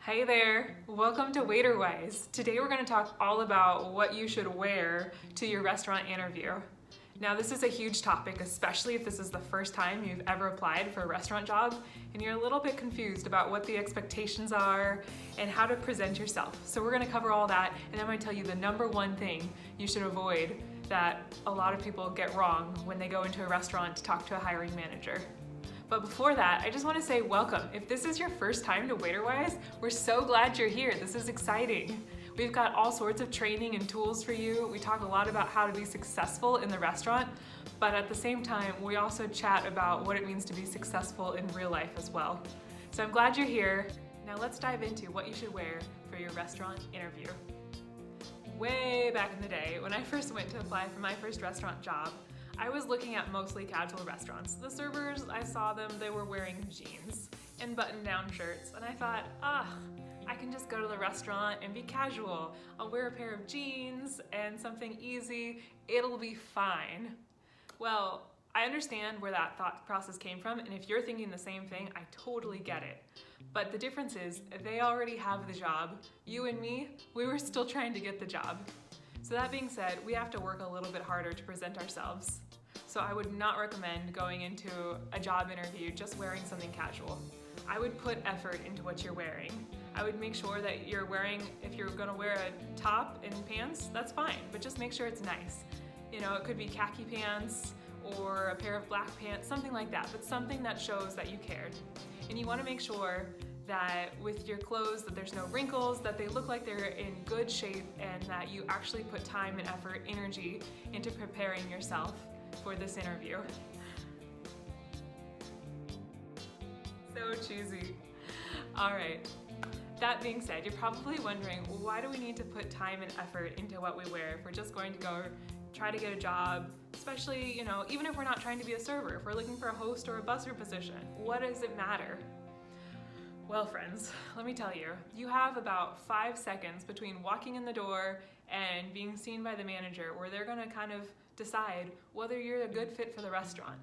Hey there, welcome to WaiterWise. Today we're going to talk all about what you should wear to your restaurant interview. Now this is a huge topic, especially if this is the first time you've ever applied for a restaurant job and you're a little bit confused about what the expectations are and how to present yourself. So we're going to cover all that, and I'm going to tell you the number one thing you should avoid that a lot of people get wrong when they go into a restaurant to talk to a hiring manager. But before that, I just want to say welcome. If this is your first time to WaiterWise, we're so glad you're here. This is exciting. We've got all sorts of training and tools for you. We talk a lot about how to be successful in the restaurant, but at the same time, we also chat about what it means to be successful in real life as well. So I'm glad you're here. Now let's dive into what you should wear for your restaurant interview. Way back in the day, when I first went to apply for my first restaurant job, I was looking at mostly casual restaurants. The servers, I saw them, they were wearing jeans and button-down shirts, and I thought, I can just go to the restaurant and be casual. I'll wear a pair of jeans and something easy, it'll be fine. Well, I understand where that thought process came from, and if you're thinking the same thing, I totally get it. But the difference is, they already have the job. You and me, we were still trying to get the job. So that being said, we have to work a little bit harder to present ourselves. So I would not recommend going into a job interview just wearing something casual. I would put effort into what you're wearing. I would make sure that you're wearing, if you're gonna wear a top and pants, that's fine, but just make sure it's nice. You know, it could be khaki pants or a pair of black pants, something like that, but something that shows that you cared. And you wanna make sure that with your clothes that there's no wrinkles, that they look like they're in good shape, and that you actually put time and effort, energy into preparing yourself for this interview. So cheesy. All right. That being said, you're probably wondering, why do we need to put time and effort into what we wear if we're just going to go try to get a job, especially, you know, even if we're not trying to be a server, if we're looking for a host or a busser position, what does it matter? Well, friends, let me tell you, you have about 5 seconds between walking in the door and being seen by the manager where they're gonna kind of decide whether you're a good fit for the restaurant.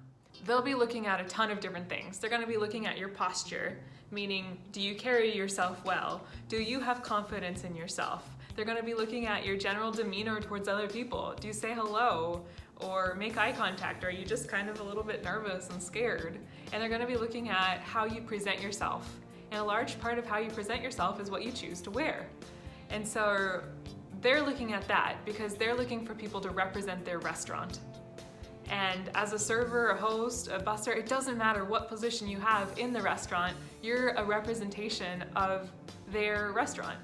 They'll be looking at a ton of different things. They're gonna be looking at your posture, meaning, do you carry yourself well? Do you have confidence in yourself? They're gonna be looking at your general demeanor towards other people. Do you say hello or make eye contact? Or are you just kind of a little bit nervous and scared? And they're gonna be looking at how you present yourself. And a large part of how you present yourself is what you choose to wear. And so they're looking at that because they're looking for people to represent their restaurant. And as a server, a host, a busser, it doesn't matter what position you have in the restaurant, you're a representation of their restaurant.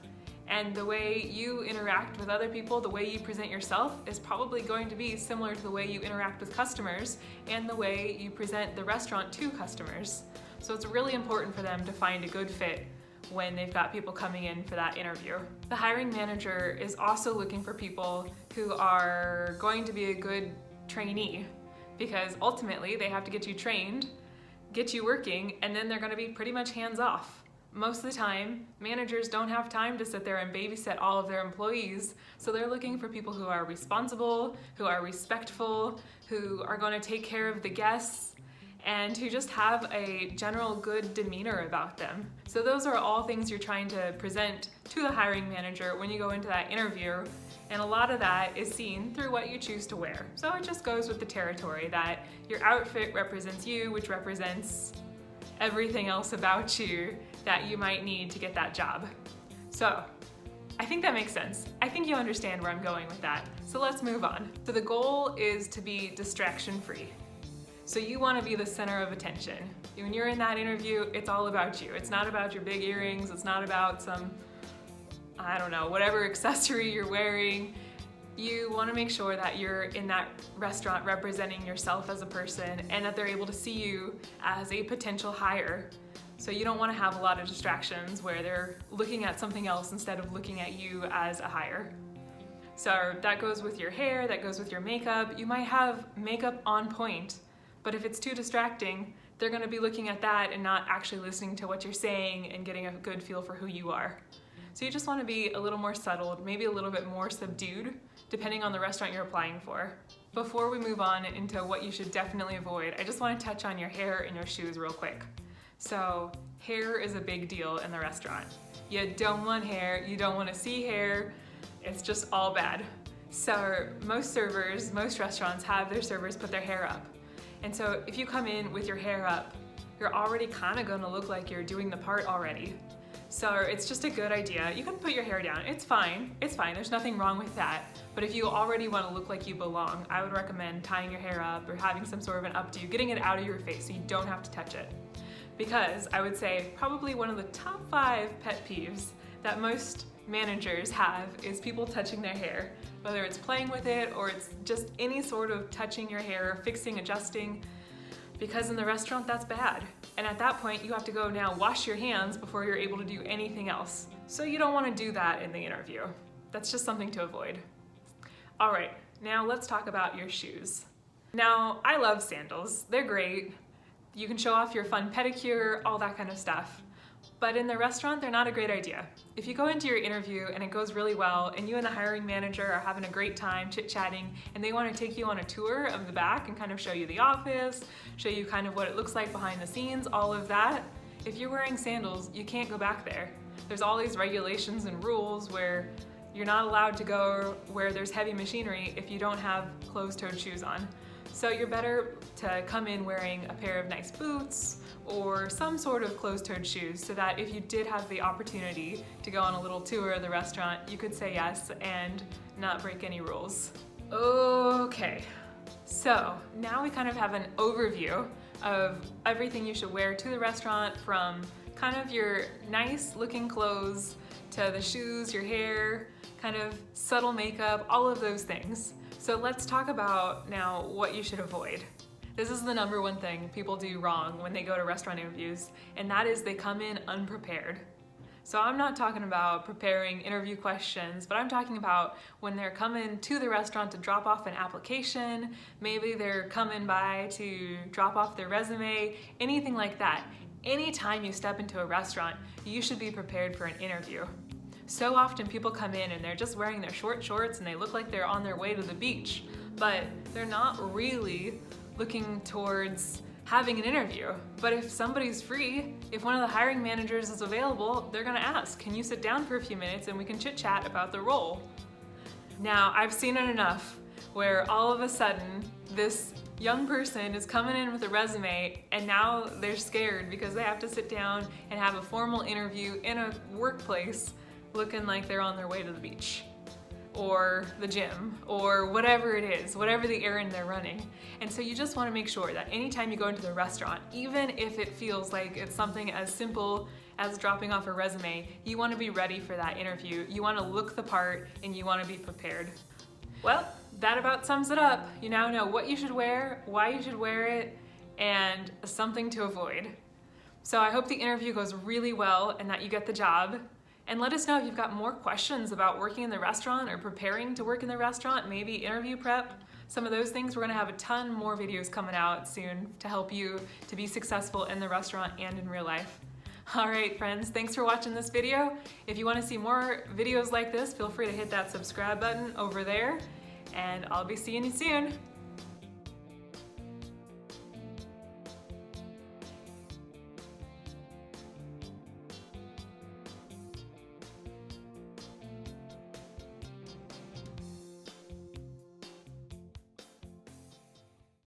And the way you interact with other people, the way you present yourself is probably going to be similar to the way you interact with customers and the way you present the restaurant to customers. So it's really important for them to find a good fit when they've got people coming in for that interview. The hiring manager is also looking for people who are going to be a good trainee, because ultimately they have to get you trained, get you working, and then they're gonna be pretty much hands-off. Most of the time, managers don't have time to sit there and babysit all of their employees, so they're looking for people who are responsible, who are respectful, who are gonna take care of the guests, and who just have a general good demeanor about them. So those are all things you're trying to present to the hiring manager when you go into that interview, and a lot of that is seen through what you choose to wear. So it just goes with the territory that your outfit represents you, which represents everything else about you that you might need to get that job. So I think that makes sense. I think you understand where I'm going with that. So let's move on. So the goal is to be distraction-free. So you want to be the center of attention. When you're in that interview, it's all about you. It's not about your big earrings. It's not about some, I don't know, whatever accessory you're wearing. You want to make sure that you're in that restaurant representing yourself as a person and that they're able to see you as a potential hire. So you don't want to have a lot of distractions where they're looking at something else instead of looking at you as a hire. So that goes with your hair, that goes with your makeup. You might have makeup on point, but if it's too distracting, they're gonna be looking at that and not actually listening to what you're saying and getting a good feel for who you are. So you just wanna be a little more settled, maybe a little bit more subdued, depending on the restaurant you're applying for. Before we move on into what you should definitely avoid, I just wanna touch on your hair and your shoes real quick. So hair is a big deal in the restaurant. You don't want hair, you don't want to see hair, it's just all bad. So most servers, most restaurants have their servers put their hair up. And so if you come in with your hair up, you're already kind of gonna look like you're doing the part already. So it's just a good idea. You can put your hair down, it's fine, there's nothing wrong with that. But if you already wanna look like you belong, I would recommend tying your hair up or having some sort of an updo, getting it out of your face so you don't have to touch it. Because I would say probably one of the top 5 pet peeves that most managers have is people touching their hair, whether it's playing with it or it's just any sort of touching your hair, fixing, adjusting, because in the restaurant that's bad. And at that point you have to go now wash your hands before you're able to do anything else. So you don't want to do that in the interview. That's just something to avoid. All right, now let's talk about your shoes. Now, I love sandals, they're great. You can show off your fun pedicure, all that kind of stuff. But in the restaurant, they're not a great idea. If you go into your interview and it goes really well and you and the hiring manager are having a great time chit-chatting and they want to take you on a tour of the back and kind of show you the office, show you kind of what it looks like behind the scenes, all of that, if you're wearing sandals, you can't go back there. There's all these regulations and rules where you're not allowed to go where there's heavy machinery if you don't have closed-toed shoes on. So you're better to come in wearing a pair of nice boots or some sort of closed-toed shoes so that if you did have the opportunity to go on a little tour of the restaurant, you could say yes and not break any rules. Okay, so now we kind of have an overview of everything you should wear to the restaurant, from kind of your nice looking clothes to the shoes, your hair, kind of subtle makeup, all of those things. So let's talk about now what you should avoid. This is the number one thing people do wrong when they go to restaurant interviews, and that is they come in unprepared. So I'm not talking about preparing interview questions, but I'm talking about when they're coming to the restaurant to drop off an application, maybe they're coming by to drop off their resume, anything like that. Anytime you step into a restaurant, you should be prepared for an interview. So often people come in and they're just wearing their short shorts and they look like they're on their way to the beach, but they're not really looking towards having an interview. But if somebody's free, if one of the hiring managers is available, they're gonna ask, can you sit down for a few minutes and we can chit chat about the role? Now, I've seen it enough where all of a sudden this young person is coming in with a resume and now they're scared because they have to sit down and have a formal interview in a workplace looking like they're on their way to the beach or the gym or whatever it is, whatever the errand they're running. And so you just want to make sure that anytime you go into the restaurant, even if it feels like it's something as simple as dropping off a resume, you want to be ready for that interview. You want to look the part and you want to be prepared. Well, that about sums it up. You now know what you should wear, why you should wear it, and something to avoid. So I hope the interview goes really well and that you get the job. And let us know if you've got more questions about working in the restaurant or preparing to work in the restaurant, maybe interview prep, some of those things. We're gonna have a ton more videos coming out soon to help you to be successful in the restaurant and in real life. All right, friends, thanks for watching this video. If you wanna see more videos like this, feel free to hit that subscribe button over there, and I'll be seeing you soon.